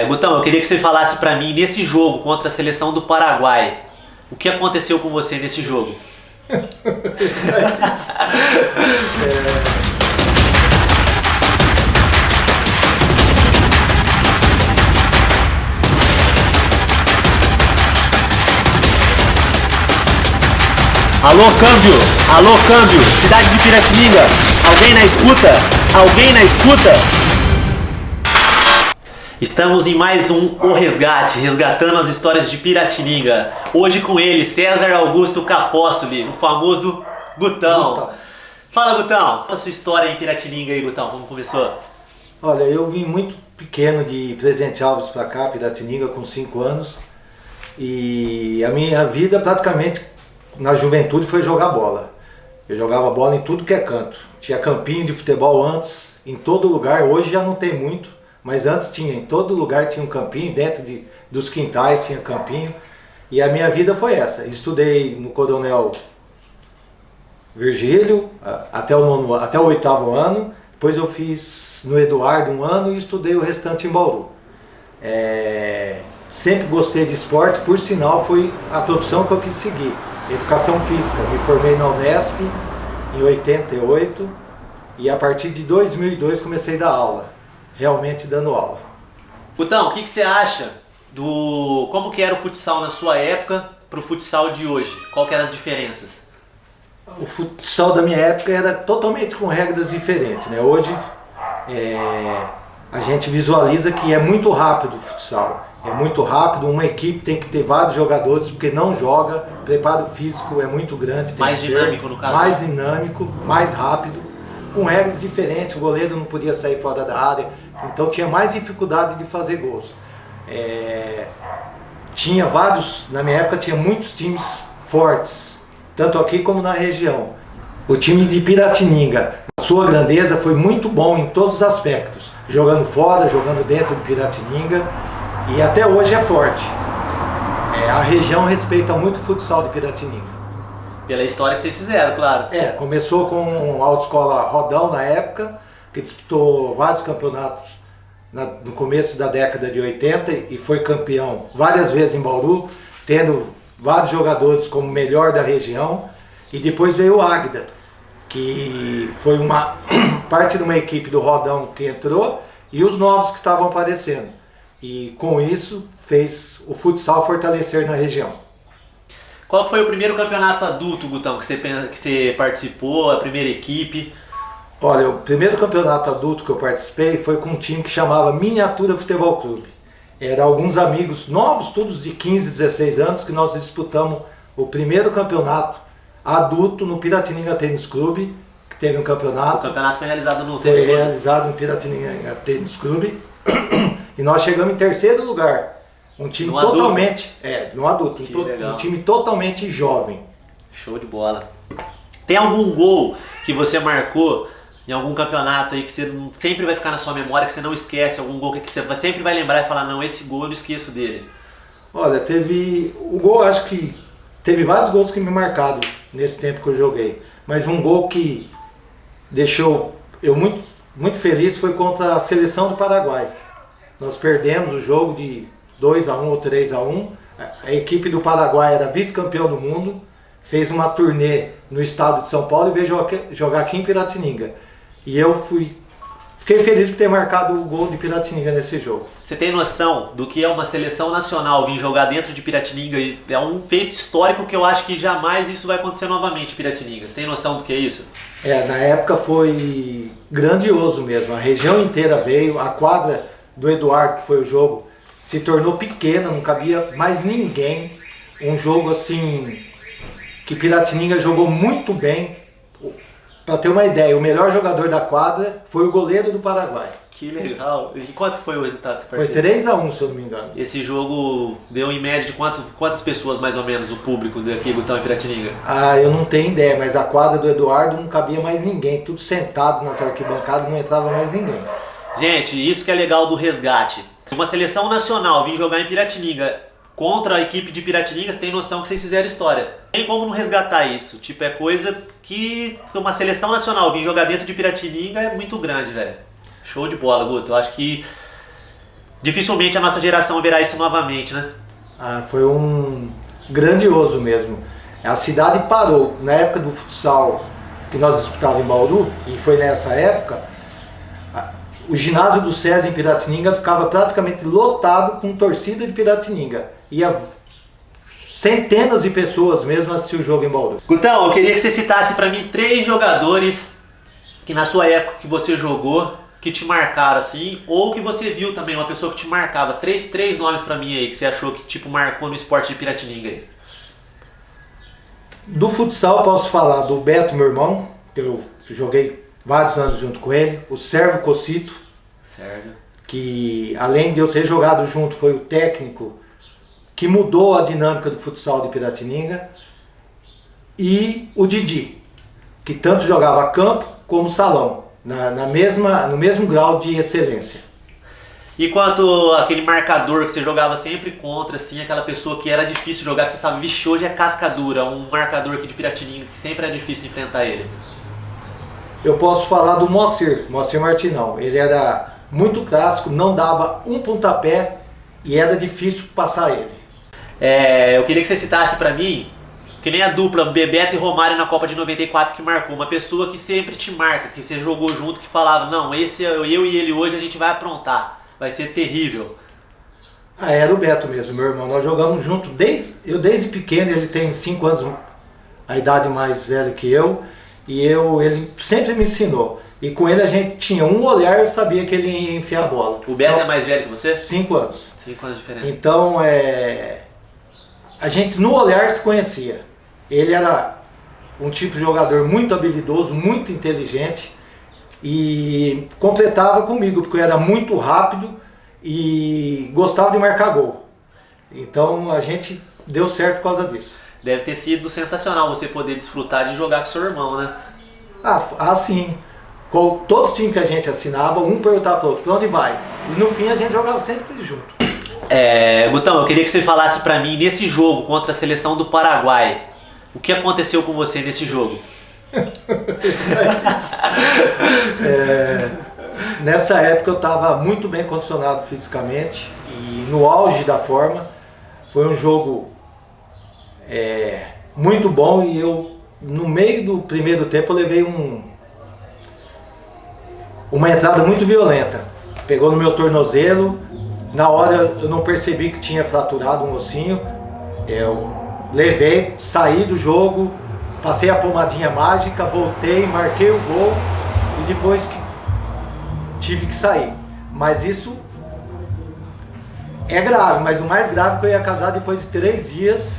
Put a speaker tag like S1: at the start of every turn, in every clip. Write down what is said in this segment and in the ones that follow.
S1: Gutão, eu queria que você falasse pra mim, nesse jogo contra a seleção do Paraguai, o que aconteceu com você nesse jogo? Alô, câmbio! Alô, câmbio! Cidade de Piratininga! Alguém na escuta? Alguém na escuta? Estamos em mais um O Resgate, resgatando as histórias de Piratininga. Hoje com ele, César Augusto Capóstoli, o famoso Gutão. Fala, Gutão! A sua história em Piratininga aí, Gutão, como começou?
S2: Olha, eu vim muito pequeno de Presidente Alves para cá, Piratininga, com 5 anos. E a minha vida praticamente na juventude foi jogar bola. Eu jogava bola em tudo que é canto. Tinha campinho de futebol antes, em todo lugar. Hoje já não tem muito, mas antes tinha. Em todo lugar tinha um campinho, dentro dos quintais tinha campinho. E a minha vida foi essa. Estudei no Coronel Virgílio até o 8º ano. Depois eu fiz no Eduardo 1 ano e estudei o restante em Bauru. Sempre gostei de esporte, por sinal foi a profissão que eu quis seguir. Educação física. Me formei na Unesp em 88 e a partir de 2002 comecei a dar aula, realmente dando aula.
S1: Gutão, o que você acha do como que era o futsal na sua época pro futsal de hoje? Qual que eram as diferenças?
S2: O futsal da minha época era totalmente com regras diferentes, né? Hoje a gente visualiza que é muito rápido o futsal. É muito rápido, uma equipe tem que ter vários jogadores, porque não joga, preparo físico é muito grande. Tem
S1: mais dinâmico no caso?
S2: Mais dinâmico, mais rápido, com regras diferentes, o goleiro não podia sair fora da área, então tinha mais dificuldade de fazer gols. Tinha vários, na minha época tinha muitos times fortes, tanto aqui como na região. O time de Piratininga, a sua grandeza foi muito bom em todos os aspectos, jogando fora, jogando dentro de Piratininga. E até hoje é forte. A região respeita muito o futsal de Piratininga.
S1: Pela história que vocês fizeram, claro.
S2: Começou com a autoescola Rodão na época, que disputou vários campeonatos no começo da década de 80 e foi campeão várias vezes em Bauru, tendo vários jogadores como melhor da região. E depois veio o Águida, que foi uma parte de uma equipe do Rodão que entrou e os novos que estavam aparecendo. E com isso fez o futsal fortalecer na região.
S1: Qual foi o primeiro campeonato adulto, Gutão, que você participou, a primeira equipe?
S2: Olha, o primeiro campeonato adulto que eu participei foi com um time que chamava Miniatura Futebol Clube. Era alguns amigos novos, todos de 15, 16 anos, que nós disputamos o primeiro campeonato adulto no Piratininga Tênis Clube, que teve um campeonato.
S1: O campeonato foi realizado no Tênis Clube?
S2: Foi realizado no Piratininga Tênis Clube. E nós chegamos em 3º lugar. Um time
S1: no
S2: totalmente...
S1: adulto.
S2: No adulto. Um time totalmente jovem.
S1: Show de bola. Tem algum gol que você marcou em algum campeonato aí que você sempre vai ficar na sua memória, que você não esquece? Algum gol que você sempre vai lembrar e falar, não, esse gol eu não esqueço dele?
S2: Olha, teve... O gol, acho que... Teve vários gols que me marcaram nesse tempo que eu joguei. Mas um gol que deixou eu muito feliz foi contra a seleção do Paraguai. Nós perdemos o jogo de 2-1 ou 3-1. A equipe do Paraguai era vice-campeão do mundo, fez uma turnê no estado de São Paulo e veio jogar aqui em Piratininga. E eu fiquei feliz por ter marcado o gol de Piratininga nesse jogo.
S1: Você tem noção do que é uma seleção nacional vir jogar dentro de Piratininga? É um feito histórico que eu acho que jamais isso vai acontecer novamente em Piratininga. Você tem noção do que é isso?
S2: Na época foi grandioso mesmo. A região inteira veio, a quadra do Eduardo, que foi o jogo, se tornou pequena, não cabia mais ninguém. Um jogo assim que Piratininga jogou muito bem. Para ter uma ideia, o melhor jogador da quadra foi o goleiro do Paraguai.
S1: Que legal! E quanto foi o resultado dessa
S2: partida? Foi 3-1, se eu não me engano.
S1: Esse jogo deu em média de quantas pessoas mais ou menos o público daqui, Gutão e Piratininga?
S2: Eu não tenho ideia, mas a quadra do Eduardo não cabia mais ninguém. Tudo sentado nas arquibancadas, não entrava mais ninguém.
S1: Gente, isso que é legal do resgate. Uma seleção nacional vir jogar em Piratininga contra a equipe de Piratininga, você tem noção que vocês fizeram história. Tem como não resgatar isso. Tipo, é coisa que uma seleção nacional vir jogar dentro de Piratininga é muito grande, velho. Show de bola, Guto. Eu acho que Dificilmente a nossa geração verá isso novamente, né?
S2: Foi um grandioso mesmo. A cidade parou. Na época do futsal que nós disputávamos em Bauru, e foi nessa época, o ginásio do SESI em Piratininga ficava praticamente lotado com torcida de Piratininga. Ia centenas de pessoas mesmo assistir o jogo em Bauru.
S1: Gutão, eu queria que você citasse pra mim 3 jogadores que na sua época que você jogou, que te marcaram assim, ou que você viu também, uma pessoa que te marcava. Três nomes pra mim aí, que você achou que tipo marcou no esporte de Piratininga aí.
S2: Do futsal posso falar do Beto, meu irmão, que eu joguei vários anos junto com ele. O Sérgio Cocito, que além de eu ter jogado junto, foi o técnico que mudou a dinâmica do futsal de Piratininga. E o Didi, que tanto jogava campo como salão, no mesmo grau de excelência.
S1: E quanto aquele marcador que você jogava sempre contra, assim, aquela pessoa que era difícil jogar, que você sabe, vixe, hoje é casca dura, um marcador aqui de Piratininga que sempre é difícil enfrentar ele?
S2: Eu posso falar do Moacir Martinão. Ele era muito clássico, não dava um pontapé e era difícil passar ele.
S1: Eu queria que você citasse pra mim, que nem a dupla Bebeto e Romário na Copa de 94 que marcou, uma pessoa que sempre te marca, que você jogou junto, que falava, não, esse eu e ele hoje a gente vai aprontar, vai ser terrível.
S2: Era o Beto mesmo, meu irmão. Nós jogamos junto desde pequeno. Ele tem 5 anos, a idade mais velha que eu, e ele sempre me ensinou. E com ele a gente tinha um olhar, eu sabia que ele ia enfiar a bola.
S1: O Beto é mais velho que você?
S2: 5 anos.
S1: 5 anos de diferença.
S2: Então, a gente no olhar se conhecia. Ele era um tipo de jogador muito habilidoso, muito inteligente e completava comigo, porque eu era muito rápido e gostava de marcar gol. Então a gente deu certo por causa disso.
S1: Deve ter sido sensacional você poder desfrutar de jogar com seu irmão, né?
S2: Sim. Com todos os times que a gente assinava, um perguntava para o outro, para onde vai? E no fim a gente jogava sempre junto.
S1: Gutão, eu queria que você falasse pra mim, nesse jogo contra a seleção do Paraguai, o que aconteceu com você nesse jogo?
S2: Nessa época eu estava muito bem condicionado fisicamente e no auge da forma. Foi um jogo muito bom e eu, no meio do primeiro tempo, eu levei uma entrada muito violenta. Pegou no meu tornozelo. Na hora eu não percebi que tinha fraturado um ossinho. Eu levei, saí do jogo, passei a pomadinha mágica, voltei, marquei o gol e depois tive que sair. Mas isso é grave, mas o mais grave é que eu ia casar depois de 3 dias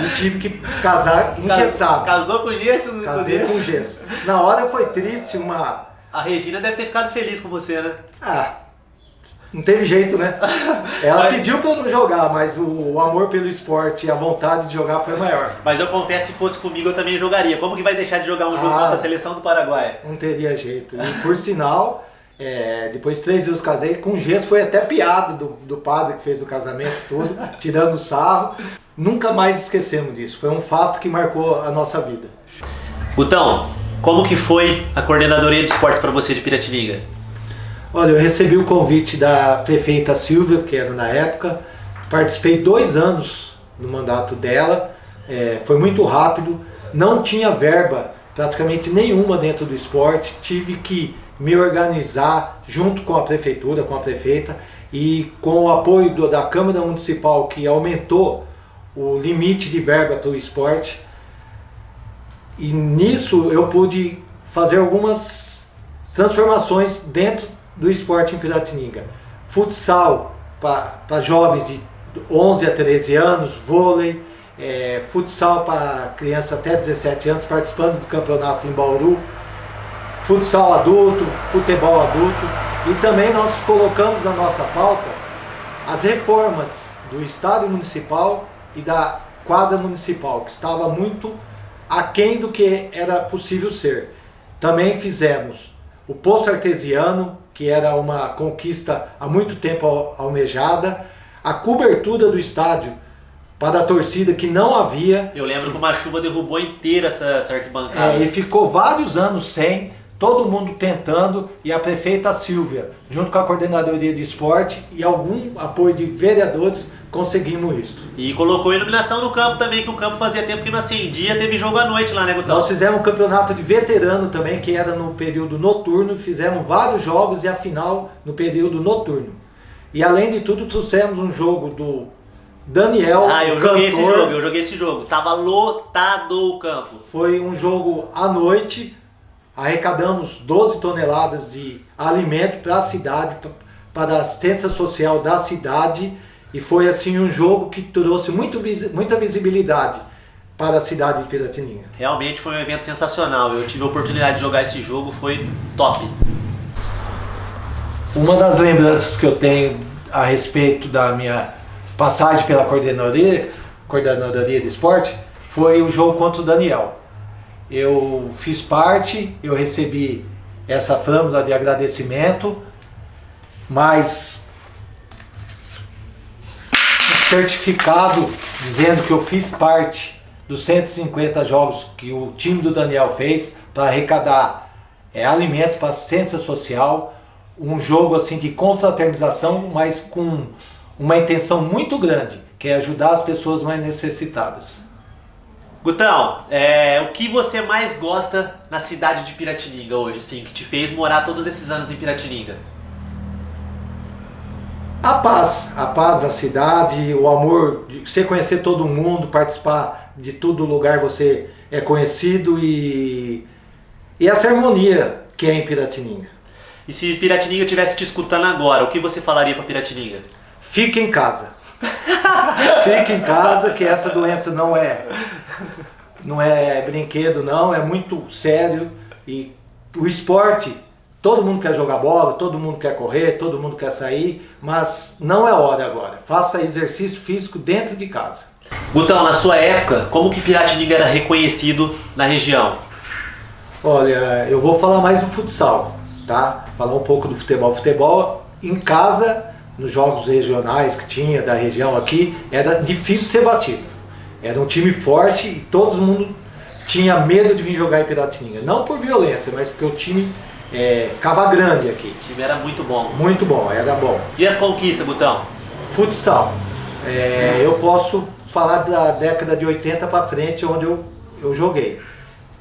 S2: e tive que casar engessado.
S1: Casou com gesso?
S2: Casei com gesso. Na hora foi triste,
S1: A Regina deve ter ficado feliz com você, né?
S2: Não teve jeito, né? Ela pediu pra eu não jogar, mas o amor pelo esporte e a vontade de jogar foi maior.
S1: Mas eu confesso, se fosse comigo eu também jogaria. Como que vai deixar de jogar um jogo contra a seleção do Paraguai?
S2: Não teria jeito. E por sinal, depois de 3 dias casei, com gesso foi até piada do padre que fez o casamento todo, tirando sarro. Nunca mais esquecemos disso. Foi um fato que marcou a nossa vida.
S1: Gutão, como que foi a coordenadoria de esportes para você de Piratininga?
S2: Olha, eu recebi o convite da prefeita Silvia, que era na época, participei 2 anos no mandato dela, foi muito rápido, não tinha verba praticamente nenhuma dentro do esporte, tive que me organizar junto com a prefeitura, com a prefeita e com o apoio da Câmara Municipal, que aumentou o limite de verba para o esporte, e nisso eu pude fazer algumas transformações dentro do esporte em Piratininga. Futsal para jovens de 11 a 13 anos, vôlei, futsal para criança até 17 anos, participando do campeonato em Bauru, futsal adulto, futebol adulto, e também nós colocamos na nossa pauta as reformas do estádio municipal e da quadra municipal, que estava muito aquém do que era possível ser. Também fizemos o poço artesiano, que era uma conquista há muito tempo almejada, a cobertura do estádio para a torcida que não havia.
S1: Eu lembro que uma chuva derrubou inteira essa arquibancada.
S2: E ficou vários anos sem. todo mundo tentando, e a prefeita Silvia, junto com a coordenadoria de esporte e algum apoio de vereadores, conseguimos isso.
S1: E colocou iluminação no campo também, que o campo fazia tempo que não acendia, teve jogo à noite lá, né, Gutão?
S2: Nós fizemos um campeonato de veterano também, que era no período noturno, fizemos vários jogos e a final no período noturno. E além de tudo, trouxemos um jogo do Daniel,
S1: eu joguei esse jogo. Tava lotado o campo.
S2: Foi um jogo à noite, arrecadamos 12 toneladas de alimento para a cidade, para a assistência social da cidade, e foi assim um jogo que trouxe muita visibilidade para a cidade de Piratininga.
S1: Realmente foi um evento sensacional, eu tive a oportunidade de jogar esse jogo, foi top.
S2: Uma das lembranças que eu tenho a respeito da minha passagem pela coordenadoria de esporte foi o jogo contra o Daniel. Eu fiz parte, eu recebi essa flâmula de agradecimento, mas um certificado dizendo que eu fiz parte dos 150 jogos que o time do Daniel fez para arrecadar alimentos para assistência social, um jogo assim de confraternização, mas com uma intenção muito grande, que é ajudar as pessoas mais necessitadas.
S1: Gutão, o que você mais gosta na cidade de Piratininga hoje, assim, que te fez morar todos esses anos em Piratininga?
S2: A paz da cidade, o amor de você conhecer todo mundo, participar de todo lugar você é conhecido e essa harmonia que é em Piratininga.
S1: E se Piratininga estivesse te escutando agora, o que você falaria para Piratininga?
S2: Fique em casa. Fique em casa, que essa doença não é brinquedo não, é muito sério, e o esporte, todo mundo quer jogar bola, todo mundo quer correr, todo mundo quer sair, mas não é hora agora. Faça exercício físico dentro de casa.
S1: Gutão, na sua época, como que Piratininga era reconhecido na região?
S2: Olha, eu vou falar mais do futsal, tá? Falar um pouco do futebol. Futebol em casa, nos jogos regionais que tinha da região aqui, era difícil ser batido. Era um time forte e todo mundo tinha medo de vir jogar em Piratininga. Não por violência, mas porque o time ficava grande aqui.
S1: O time era muito bom.
S2: Muito bom, era bom.
S1: E as conquistas, Gutão?
S2: Futsal. Eu posso falar da década de 80 para frente, onde eu joguei.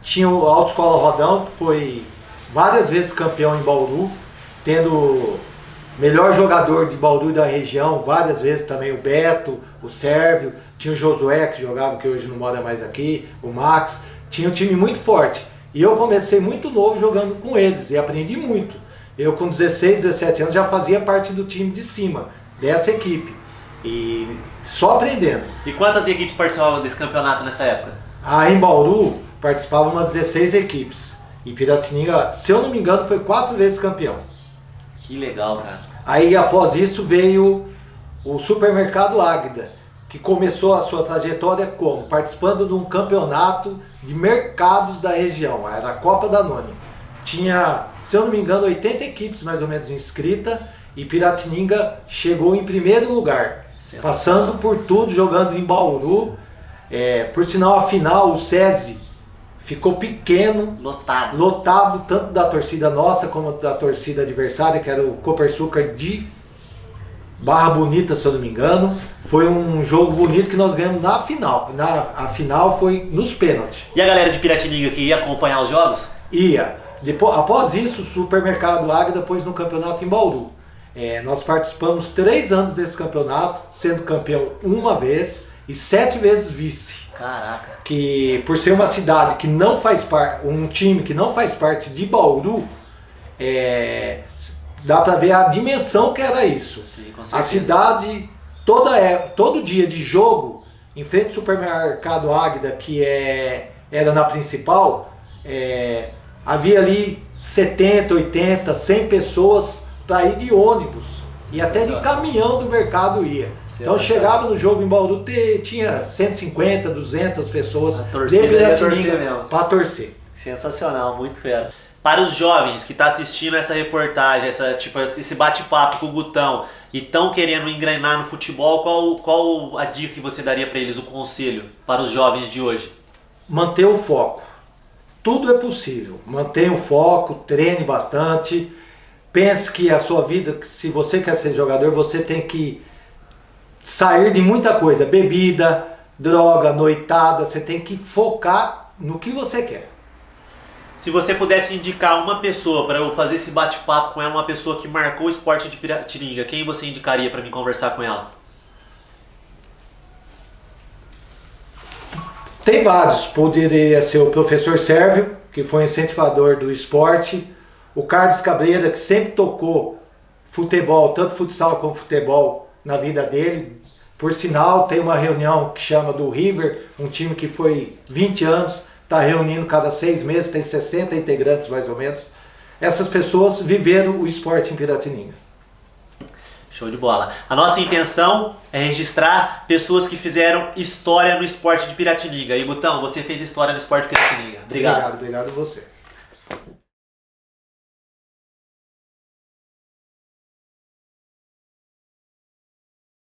S2: Tinha o Autoescola Rodão, que foi várias vezes campeão em Bauru, tendo melhor jogador de Bauru da região, várias vezes também o Beto, o Sérvio, tinha o Josué que jogava, que hoje não mora mais aqui, o Max, tinha um time muito forte. E eu comecei muito novo jogando com eles e aprendi muito. Eu com 16, 17 anos já fazia parte do time de cima, dessa equipe. E só aprendendo.
S1: E quantas equipes participavam desse campeonato nessa época?
S2: Em Bauru participavam umas 16 equipes. E Piratininga, se eu não me engano, foi 4 vezes campeão.
S1: Que legal, cara.
S2: Aí após isso veio o Supermercado Águida, que começou a sua trajetória como? Participando de um campeonato de mercados da região, era a Copa Danone. Tinha, se eu não me engano, 80 equipes mais ou menos inscritas, e Piratininga chegou em primeiro lugar, passando por tudo, jogando em Bauru. Por sinal, a final, o SESI ficou pequeno, lotado tanto da torcida nossa como da torcida adversária, que era o Copersucar de Barra Bonita, se eu não me engano. Foi um jogo bonito que nós ganhamos na final. A final foi nos pênaltis.
S1: E a galera de Piratininga que ia acompanhar os jogos?
S2: Ia. Após isso, o Supermercado Águida pôs no campeonato em Bauru. Nós participamos 3 anos desse campeonato, sendo campeão uma vez e 7 vezes vice.
S1: Caraca.
S2: Que por ser uma cidade que não faz parte, um time que não faz parte de Bauru, dá pra ver a dimensão que era isso.
S1: Sim, com certeza.
S2: A cidade, todo dia de jogo, em frente ao Supermercado Águida, que era na principal, havia ali 70, 80, 100 pessoas para ir de ônibus. E até de caminhão do mercado ia. Então chegava no jogo em Bauru, tinha 150, 200 pessoas de Piratininga para torcer.
S1: Sensacional, muito fera. Para os jovens que estão assistindo essa reportagem, esse bate-papo com o Gutão e estão querendo engrenar no futebol, qual a dica que você daria para eles, o conselho para os jovens de hoje?
S2: Manter o foco. tudo é possível. Mantenha o foco, treine bastante. Pense que a sua vida, se você quer ser jogador, você tem que sair de muita coisa. Bebida, droga, noitada. Você tem que focar no que você quer.
S1: Se você pudesse indicar uma pessoa para eu fazer esse bate-papo com ela, uma pessoa que marcou o esporte de Piratininga, quem você indicaria para mim conversar com ela?
S2: Tem vários. Poderia ser o professor Sérvio, que foi incentivador do esporte. O Carlos Cabreira, que sempre tocou futebol, tanto futsal como futebol, na vida dele. Por sinal, tem uma reunião que chama do River, um time que foi 20 anos, está reunindo cada 6 meses, tem 60 integrantes mais ou menos. Essas pessoas viveram o esporte em Piratininga.
S1: Show de bola. A nossa intenção é registrar pessoas que fizeram história no esporte de Piratininga. E Gutão, você fez história no esporte de Piratininga. Obrigado.
S2: Obrigado a você.